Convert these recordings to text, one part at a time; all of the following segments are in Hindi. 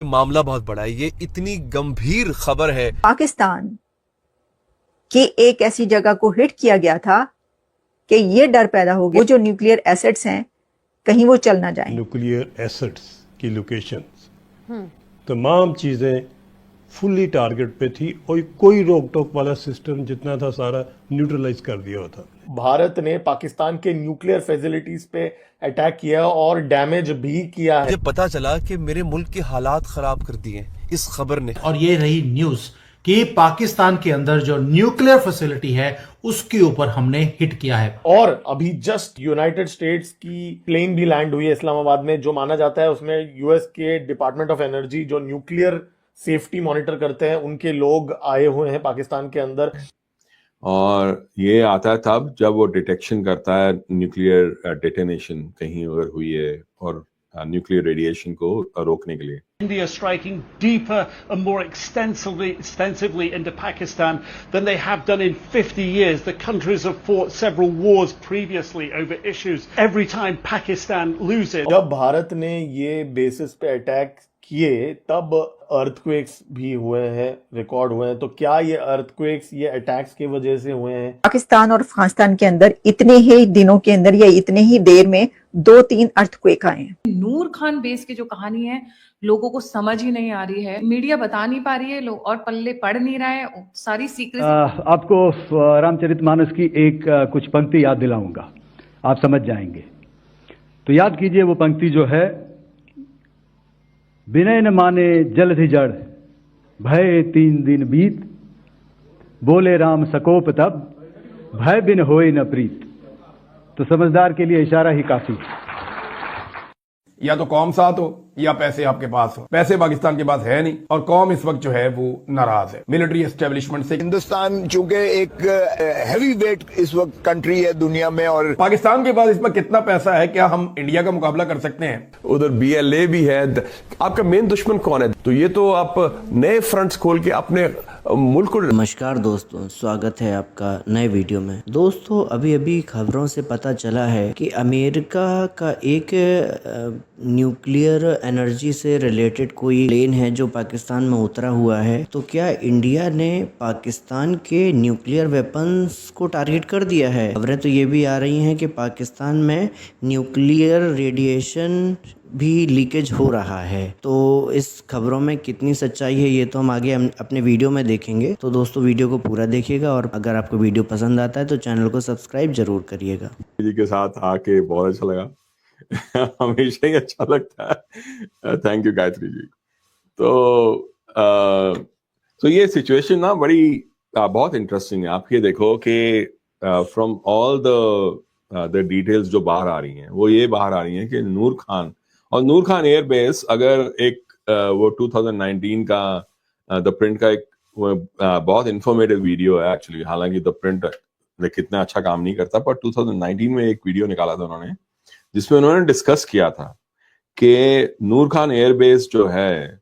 मामला बहुत बड़ा है, ये इतनी गंभीर खबर है। पाकिस्तान की एक ऐसी जगह को हिट किया गया था कि ये डर पैदा हो गया वो जो न्यूक्लियर एसेट्स हैं कहीं वो चल ना जाएं। न्यूक्लियर एसेट्स की लोकेशंस तमाम चीज़ें फुल्ली टारगेट पे थी और कोई रोक टोक वाला सिस्टम जितना था सारा न्यूट्रलाइज कर दिया होता। भारत ने पाकिस्तान के न्यूक्लियर फैसिलिटीज पे अटैक किया और डैमेज भी किया है। मुझे पता चला कि मेरे मुल्क के हालात खराब कर दिए इस खबर ने। और ये रही न्यूज कि पाकिस्तान के अंदर जो न्यूक्लियर फैसिलिटी है उसके ऊपर हमने हिट किया है। और अभी जस्ट यूनाइटेड स्टेट्स की प्लेन भी लैंड हुई है इस्लामाबाद में, जो माना जाता है उसमें यूएस के डिपार्टमेंट ऑफ एनर्जी जो न्यूक्लियर सेफ्टी मॉनिटर करते हैं उनके लोग आए हुए हैं पाकिस्तान के अंदर। और ये आता है तब जब वो डिटेक्शन करता है न्यूक्लियर डेटोनेशन कहीं अगर हुई है और न्यूक्लियर रेडिएशन को रोकने के लिए। India striking deeper and more extensively into Pakistan than they have done in 50 years. The countries have fought several wars previously over issues. Every time Pakistan loses. जब भारत ने ये बेसिस पे अटैक किए तब अर्थक्वेक्स भी हुए हैं, रिकॉर्ड हुए हैं। तो क्या ये अर्थक्वेक्स ये अटैक्स की वजह से हुए हैं? पाकिस्तान और अफगानिस्तान के अंदर इतने ही दिनों के अंदर या इतने ही देर में 2-3 अर्थक्वेक आए हैं। नूर खान बेस की जो कहानी है लोगों को समझ ही नहीं आ रही है, मीडिया बता नहीं पा रही है, लोग और पल्ले पढ़ नहीं रहा है, सारी सीक्रेसी। आपको रामचरितमानस की एक कुछ पंक्ति याद दिलाऊंगा, आप समझ जाएंगे। तो याद कीजिए वो पंक्ति जो है, विनय न माने जलधि जड़ भय 3 दिन बीत, बोले राम सकोप तब भय बिन होए न प्रीत। तो समझदार के लिए इशारा ही काफी है। या तो कौम साथ हो या पैसे आपके पास हो। पैसे पाकिस्तान के पास है नहीं और कौम इस वक्त जो है वो नाराज है मिलिट्री एस्टेब्लिशमेंट से। हिंदुस्तान चूंकि एक हैवी वेट इस वक्त कंट्री है दुनिया में और पाकिस्तान के पास इसमें कितना पैसा है, क्या हम इंडिया का मुकाबला कर सकते हैं? उधर BLA भी है। आपका मेन दुश्मन कौन है? तो ये तो आप नए फ्रंट्स खोल के अपने मुल्क को। नमस्कार दोस्तों, स्वागत है आपका नए वीडियो में। दोस्तों अभी अभी खबरों से पता चला है कि अमेरिका का एक न्यूक्लियर एनर्जी से रिलेटेड कोई प्लेन है जो पाकिस्तान में उतरा हुआ है। तो क्या इंडिया ने पाकिस्तान के न्यूक्लियर वेपन्स को टारगेट कर दिया है? खबरें तो ये भी आ रही हैं कि पाकिस्तान में न्यूक्लियर रेडिएशन भी लीकेज हो रहा है। तो इस खबरों में कितनी सच्चाई है ये तो हम आगे अपने वीडियो में देखेंगे। तो दोस्तों वीडियो को पूरा देखिएगा और अगर आपको वीडियो पसंद आता है तो चैनल को सब्सक्राइब जरूर करिएगा। जी के साथ आके बहुत अच्छा लगा। हमेशा ही अच्छा लगता है। Thank you Gayatri ji. तो ये सिचुएशन ना बड़ी बहुत इंटरेस्टिंग है। आप ये देखो कि फ्रॉम ऑल द डिटेल्स जो बाहर आ रही हैं वो ये बाहर आ रही हैं कि नूर खान एयरबेस अगर एक वो 2019 का द प्रिंट का एक बहुत इंफॉर्मेटिव वीडियो है एक्चुअली। हालांकि द प्रिंट कितना अच्छा काम नहीं करता, पर 2019 में एक वीडियो निकाला था उन्होंने जिसमें उन्होंने डिस्कस किया था कि नूर खान एयरबेस जो है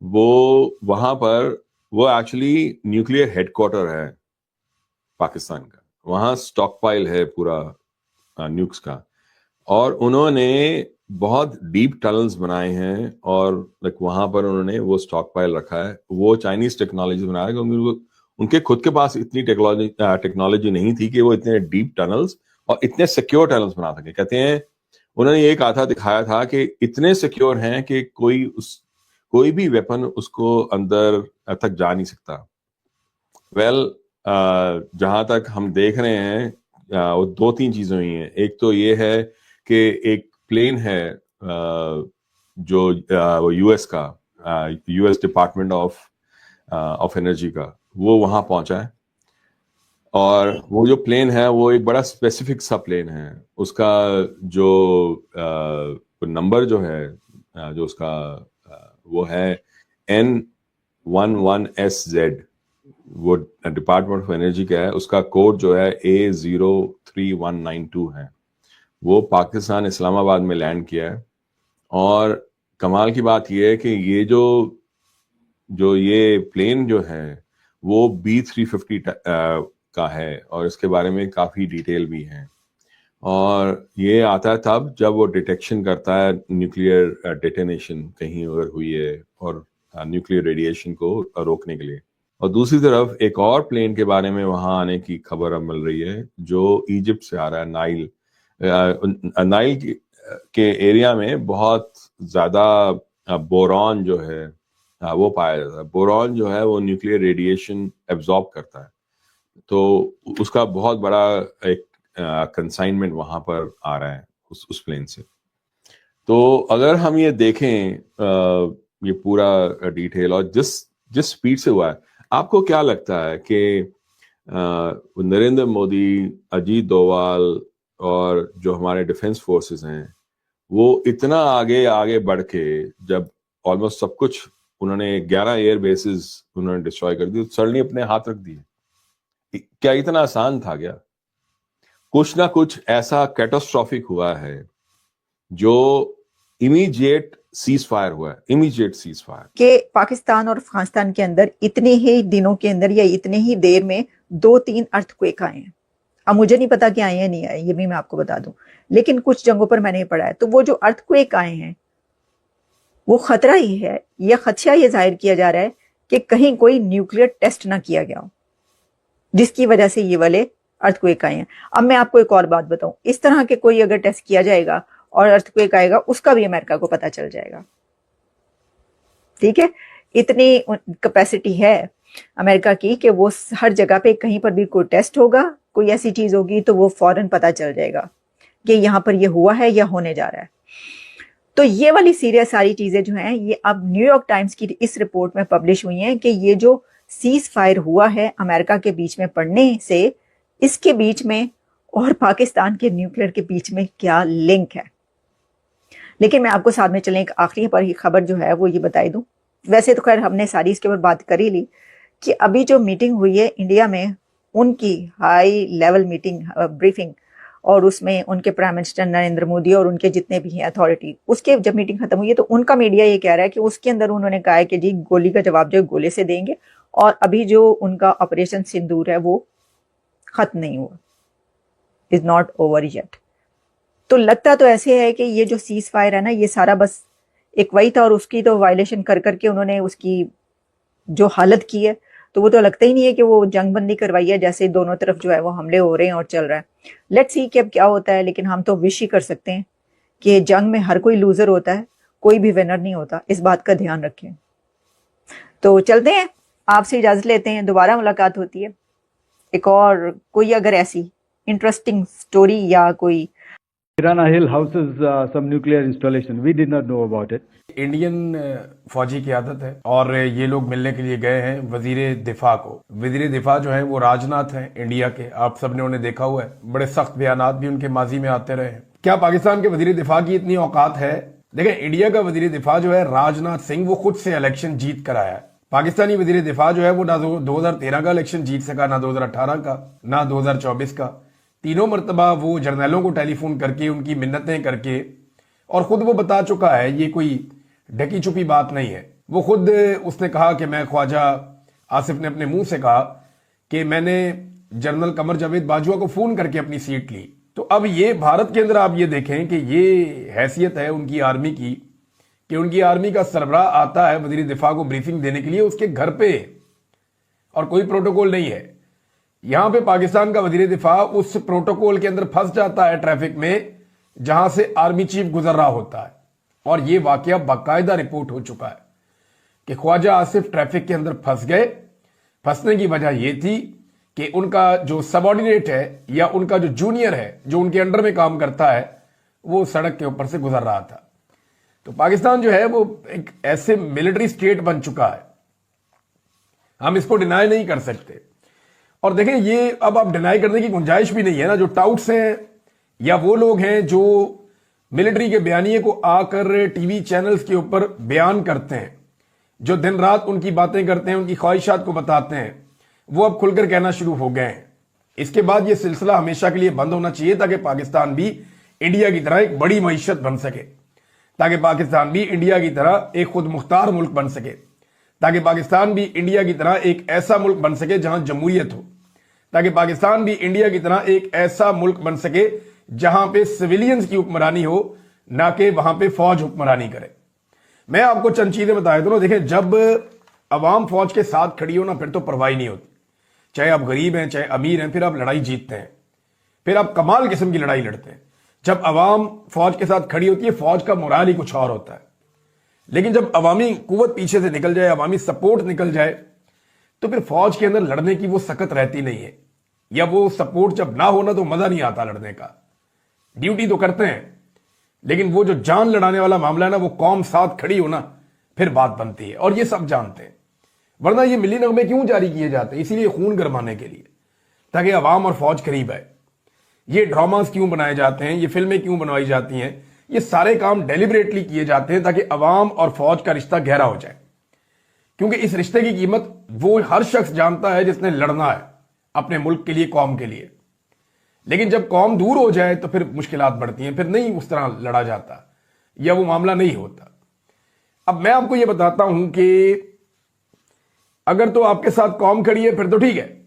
वो वहां पर वो एक्चुअली न्यूक्लियर हेडक्वार्टर है पाकिस्तान का। वहां स्टॉक पाइल है पूरा न्यूक्स का और उन्होंने बहुत डीप टनल्स बनाए हैं और वहां पर उन्होंने वो स्टॉक पाइल रखा है। वो चाइनीज टेक्नोलॉजी बनाया क्योंकि उनके खुद के पास इतनी टेक्नोलॉजी नहीं थी कि वो इतने डीप टनल्स और इतने सिक्योर टनल्स बना सके। कहते हैं उन्होंने ये कहा था, दिखाया था कि इतने सिक्योर हैं कि कोई भी वेपन उसको अंदर तक जा नहीं सकता। जहां तक हम देख रहे हैं वो 2-3 चीजें हुई हैं। एक तो ये है कि एक प्लेन है जो यूएस डिपार्टमेंट ऑफ एनर्जी का, वो वहां पहुंचा है और वो जो प्लेन है वो एक बड़ा स्पेसिफिक सा प्लेन है। उसका जो नंबर जो है जो उसका वो है N11SZ, वो डिपार्टमेंट ऑफ एनर्जी का है। उसका कोड जो है A03192 है। वो पाकिस्तान इस्लामाबाद में लैंड किया है और कमाल की बात यह है कि ये जो ये प्लेन जो है वो B350 का है और इसके बारे में काफ़ी डिटेल भी है। और ये आता है तब जब वो डिटेक्शन करता है न्यूक्लियर डेटोनेशन कहीं अगर हुई है और न्यूक्लियर रेडिएशन को रोकने के लिए। और दूसरी तरफ एक और प्लेन के बारे में वहां आने की खबर अब मिल रही है जो इजिप्ट से आ रहा है। नाइल के एरिया में बहुत ज्यादा बोरॉन जो है वो पाया जाता है। बोरॉन जो है वो न्यूक्लियर रेडिएशन एब्जॉर्ब करता है, तो उसका बहुत बड़ा एक कंसाइनमेंट वहां पर आ रहा है उस प्लेन से। तो अगर हम ये देखें ये पूरा डिटेल और जिस स्पीड से हुआ है, आपको क्या लगता है कि नरेंद्र मोदी, अजीत डोवाल और जो हमारे डिफेंस फोर्सेस हैं वो इतना आगे बढ़ के जब ऑलमोस्ट सब कुछ उन्होंने 11 एयर बेसिस उन्होंने डिस्ट्रॉय कर दी, सडनली अपने हाथ रख दिए? क्या इतना आसान था क्या? कुछ ना कुछ ऐसा कैटास्ट्रॉफिक हुआ है जो इमीडिएट सीज फायर हुआ है, इमीडिएट सीज फायर। कि पाकिस्तान और अफगानिस्तान के अंदर इतने ही दिनों के अंदर या इतने ही देर में 2-3 अर्थक्वेक आए हैं। अब मुझे नहीं पता कि आए या नहीं आए, ये भी मैं आपको बता दूं, लेकिन कुछ जगहों पर मैंने पढ़ा है। तो वो जो अर्थक्वेक आए हैं वो खतरा ही है, यह खदशा ये जाहिर किया जा रहा है कि कहीं कोई न्यूक्लियर टेस्ट ना किया गया हो, जिसकी वजह से ये वाले अर्थक्वेक आए हैं। अब मैं आपको एक और बात बताऊं, इस तरह के कोई अगर टेस्ट किया जाएगा और अर्थक्वेक आएगा, उसका भी अमेरिका को पता चल जाएगा। ठीक है, इतनी कैपेसिटी है अमेरिका की कि वो हर जगह पे कहीं पर भी कोई टेस्ट होगा, कोई ऐसी चीज होगी तो वो फौरन पता चल जाएगा कि यहाँ पर ये हुआ है या होने जा रहा है। तो ये वाली सीरियस सारी चीजें जो हैं ये अब न्यूयॉर्क टाइम्स की इस रिपोर्ट में पब्लिश हुई हैं कि ये जो सीज फायर हुआ है अमेरिका के बीच में पड़ने से, इसके बीच में और पाकिस्तान के न्यूक्लियर के बीच में क्या लिंक है। लेकिन मैं आपको साथ में चलें एक आखिरी पर ही खबर जो है वो ये बताई दूं। वैसे तो खैर हमने सारी इसके ऊपर बात कर ही ली कि अभी जो मीटिंग हुई है इंडिया में, उनकी हाई लेवल मीटिंग ब्रीफिंग, और उसमें उनके प्राइम मिनिस्टर नरेंद्र मोदी और उनके जितने भी हैं अथॉरिटी, उसके जब मीटिंग खत्म हुई है तो उनका मीडिया ये कह रहा है कि उसके अंदर उन्होंने कहा है कि जी गोली का जवाब जो गोले से देंगे, और अभी जो उनका ऑपरेशन सिंदूर है वो खत्म नहीं हुआ, इज नॉट ओवर येट। तो लगता तो ऐसे है कि ये जो सीज फायर है ना, ये सारा बस एक वही था, और उसकी तो वायलेशन कर करके उन्होंने उसकी जो हालत की है, तो वो तो लगता ही नहीं है कि वो जंगबंदी करवाई है, जैसे दोनों तरफ जो है वो हमले हो रहे हैं और चल रहा है। लेट्स सी कि अब क्या होता है, लेकिन हम तो विश ही कर सकते हैं कि जंग में हर कोई लूजर होता है, कोई भी विनर नहीं होता, इस बात का ध्यान रखें। तो चलते हैं, आपसे इजाजत लेते हैं, दोबारा मुलाकात होती है एक और कोई अगर ऐसी इंटरेस्टिंग स्टोरी या कोई Kirana Hill houses some nuclear installation. We did not know about it. Indian फौजी की आदत है और ये लोग मिलने के लिए गए हैं वजीर दिफा को। वजीर दिफा जो है वो राजनाथ हैं इंडिया के, आप सबने उन्हें देखा हुआ है, बड़े सख्त बयानात भी उनके माजी में आते रहे हैं। क्या पाकिस्तान के वजीर दिफा की इतनी औकात है? देखें, इंडिया का वजीर दिफा जो है राजनाथ सिंह, वो खुद से इलेक्शन जीत कर आया है। पाकिस्तानी वजीर दिफा जो है वो ना 2013 का इलेक्शन जीत सका, ना 2018 का, ना 2024 का। तीनों मरतबा वो जर्नलों को टेलीफोन करके उनकी मिन्नतें करके, और खुद वो बता चुका है, ये कोई ढकी छुपी बात नहीं है। वो खुद उसने कहा कि मैं ख्वाजा आसिफ ने अपने मुंह से कहा कि मैंने जनरल कमर जावेद बाजवा को फोन करके अपनी सीट ली। तो अब ये भारत के अंदर आप ये देखें कि ये हैसियत है उनकी आर्मी की कि उनकी आर्मी का सरबराह आता है वजीर दिफा को ब्रीफिंग देने के लिए उसके घर पे, और कोई प्रोटोकॉल नहीं है। यहां पे पाकिस्तान का वजीर दिफा उस प्रोटोकॉल के अंदर फंस जाता है ट्रैफिक में, जहां से आर्मी चीफ गुजर रहा होता है। और यह वाकया बाकायदा रिपोर्ट हो चुका है कि ख्वाजा आसिफ ट्रैफिक के अंदर फंस गए। फंसने की वजह यह थी कि उनका जो सबऑर्डिनेट है या उनका जो जूनियर है, जो उनके अंडर में काम करता है, वो सड़क के ऊपर से गुजर रहा था। तो पाकिस्तान जो है वो एक ऐसे मिलिट्री स्टेट बन चुका है, हम इसको डिनाई नहीं कर सकते। और देखें, ये अब आप डिनाई करने की गुंजाइश भी नहीं है ना। जो टाउट्स हैं या वो लोग हैं जो मिलिट्री के बयानिए को आकर टीवी चैनल्स के ऊपर बयान करते हैं, जो दिन रात उनकी बातें करते हैं, उनकी ख्वाहिशात को बताते हैं, वो अब खुलकर कहना शुरू हो गए हैं। इसके बाद ये सिलसिला हमेशा के लिए बंद होना चाहिए ताकि पाकिस्तान भी इंडिया की तरह एक बड़ी मईशत बन सके, ताकि पाकिस्तान भी इंडिया की तरह एक खुद मुख्तार मुल्क बन सके, ताकि पाकिस्तान भी इंडिया की तरह एक ऐसा मुल्क बन सके जहां जमहूरियत हो, ताकि पाकिस्तान भी इंडिया की तरह एक ऐसा मुल्क बन सके जहां पे सिविलियंस की हुक्मरानी हो, ना कि वहां पे फौज हुक्मरानी करे। मैं आपको चंद चीजें बताया दूं ना। देखें, जब अवाम फौज के साथ खड़ी हो ना, फिर तो परवाही नहीं होती। चाहे आप गरीब हैं, चाहे अमीर हैं, फिर आप लड़ाई जीतते हैं, फिर आप कमाल किस्म की लड़ाई लड़ते हैं। जब अवाम फौज के साथ खड़ी होती है, फौज का मोराल ही कुछ और होता है। लेकिन जब अवामी कुव्वत पीछे से निकल जाए, अवामी सपोर्ट निकल जाए, तो फिर फौज के अंदर लड़ने की वो सकत रहती नहीं है, या वो सपोर्ट जब ना होना तो मजा नहीं आता लड़ने का। ड्यूटी तो करते हैं, लेकिन वो जो जान लड़ाने वाला मामला है ना, वो कौम साथ खड़ी हो ना, फिर बात बनती है। और ये सब जानते हैं, वरना ये मिली नगमे क्यों जारी किए जाते हैं? इसीलिए खून गरमाने के लिए, ताकि अवाम और फौज करीब आए। ये ड्रामास क्यों बनाए जाते हैं, ये फिल्में क्यों बनवाई जाती हैं? ये सारे काम डेलिबरेटली किए जाते हैं ताकि अवाम और फौज का रिश्ता गहरा हो जाए, क्योंकि इस रिश्ते की कीमत वो हर शख्स जानता है जिसने लड़ना है अपने मुल्क के लिए, कौम के लिए। लेकिन जब कौम दूर हो जाए तो फिर मुश्किलात बढ़ती हैं, फिर नहीं उस तरह लड़ा जाता, या वो मामला नहीं होता। अब मैं आपको ये बताता हूं कि अगर तो आपके साथ कौम खड़ी है फिर तो ठीक है,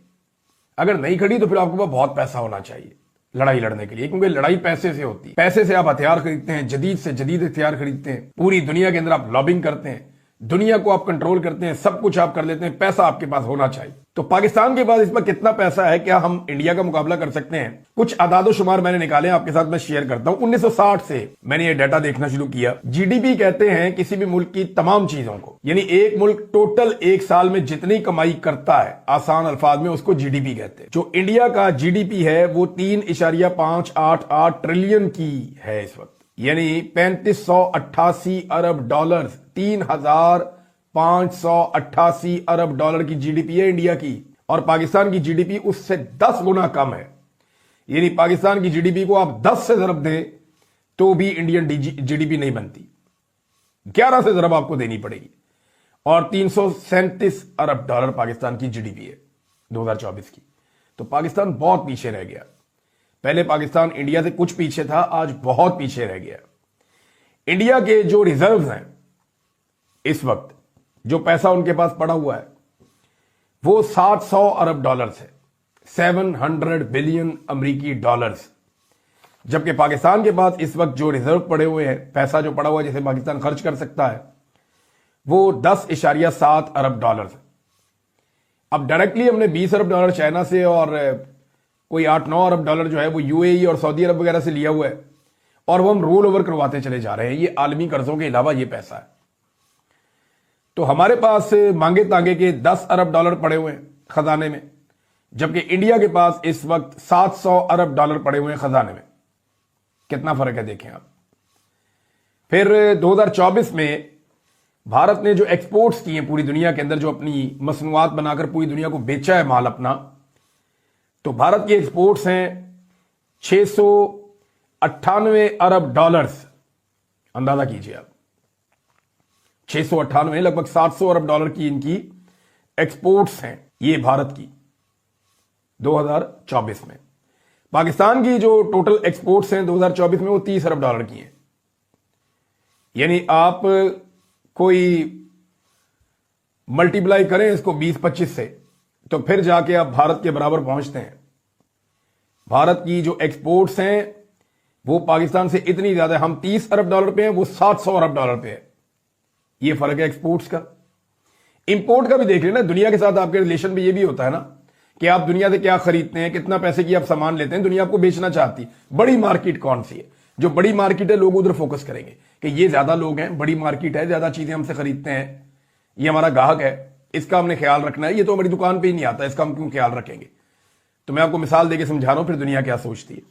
अगर नहीं खड़ी तो फिर आपके पास बहुत पैसा होना चाहिए लड़ाई लड़ने के लिए, क्योंकि लड़ाई पैसे से होती है। पैसे से आप हथियार खरीदते हैं, जदीद से जदीद हथियार खरीदते हैं, पूरी दुनिया के अंदर आप लॉबिंग करते हैं, दुनिया को आप कंट्रोल करते हैं, सब कुछ आप कर लेते हैं। पैसा आपके पास होना चाहिए। तो पाकिस्तान के पास इस पर कितना पैसा है, क्या हम इंडिया का मुकाबला कर सकते हैं? कुछ आदादो शुमार मैंने निकाले, आपके साथ मैं शेयर करता हूं। 1960 से मैंने ये डाटा देखना शुरू किया। जीडीपी कहते हैं किसी भी मुल्क की तमाम चीजों को, यानी एक मुल्क टोटल एक साल में जितनी कमाई करता है, आसान अल्फाज में उसको जीडीपी कहते हैं। जो इंडिया का जीडीपी है वो 3.588 ट्रिलियन की है इस वक्त, यानी 3588 अरब डॉलर, 3588 अरब डॉलर की जीडीपी है इंडिया की। और पाकिस्तान की जीडीपी उससे 10 गुना कम है, यानी पाकिस्तान की जीडीपी को आप 10 से ज़रब दें तो भी इंडियन जीडीपी नहीं बनती, 11 से ज़रब आपको देनी पड़ेगी। और 337 अरब डॉलर पाकिस्तान की जीडीपी है 2024 की। तो पाकिस्तान बहुत पीछे रह गया। पहले पाकिस्तान इंडिया से कुछ पीछे था, आज बहुत पीछे रह गया। इंडिया के जो रिजर्व्स हैं इस वक्त, जो पैसा उनके पास पड़ा हुआ है, वो 700 अरब डॉलर्स है, 700 बिलियन अमेरिकी डॉलर्स। जबकि पाकिस्तान के पास इस वक्त जो रिजर्व पड़े हुए हैं, पैसा जो पड़ा हुआ है जिसे पाकिस्तान खर्च कर सकता है, वो 10.7 अरब डॉलर्स है। अब डायरेक्टली हमने 20 अरब डॉलर चाइना से और कोई 8-9 अरब डॉलर जो है वो यूएई और सऊदी अरब वगैरह से लिया हुआ है, और वो हम रोल ओवर करवाते चले जा रहे हैं। ये आलमी कर्जों के अलावा ये पैसा है। तो हमारे पास मांगे तांगे के 10 अरब डॉलर पड़े हुए हैं खजाने में, जबकि इंडिया के पास इस वक्त 700 अरब डॉलर पड़े हुए हैं खजाने में। कितना फर्क है देखें आप। फिर 2024 में भारत ने जो एक्सपोर्ट्स किए पूरी दुनिया के अंदर, जो अपनी मसनूआत बनाकर पूरी दुनिया को बेचा है माल अपना, तो भारत के एक्सपोर्ट्स हैं 698 अरब डॉलर्स। अंदाजा कीजिए आप, 698, लगभग 700 अरब डॉलर की इनकी एक्सपोर्ट्स हैं ये भारत की 2024 में। पाकिस्तान की जो टोटल एक्सपोर्ट्स हैं 2024 में वो 30 अरब डॉलर की हैं। यानी आप कोई मल्टीप्लाई करें इसको 20-25 से, तो फिर जाके आप भारत के बराबर पहुंचते हैं। भारत की जो एक्सपोर्ट्स हैं वो पाकिस्तान से इतनी ज्यादा है, हम 30 अरब डॉलर पे हैं, वो 700 अरब डॉलर पे है। ये फर्क है एक्सपोर्ट्स का। इंपोर्ट का भी देख लेना, दुनिया के साथ आपके रिलेशन में ये भी होता है ना कि आप दुनिया से क्या खरीदते हैं, कितना पैसे की आप सामान लेते हैं, दुनिया आपको बेचना चाहती। बड़ी मार्केट कौन सी है? जो बड़ी मार्केट है, लोग उधर फोकस करेंगे कि ये ज्यादा लोग हैं, बड़ी मार्केट है, ज्यादा चीजें हमसे खरीदते हैं, ये हमारा ग्राहक है, इसका हमने ख्याल रखना है, ये तो हमारी दुकान पे ही नहीं आता, इसका हम क्यों ख्याल रखेंगे? तो मैं आपको मिसाल देके समझा रहा हूं फिर दुनिया क्या सोचती है।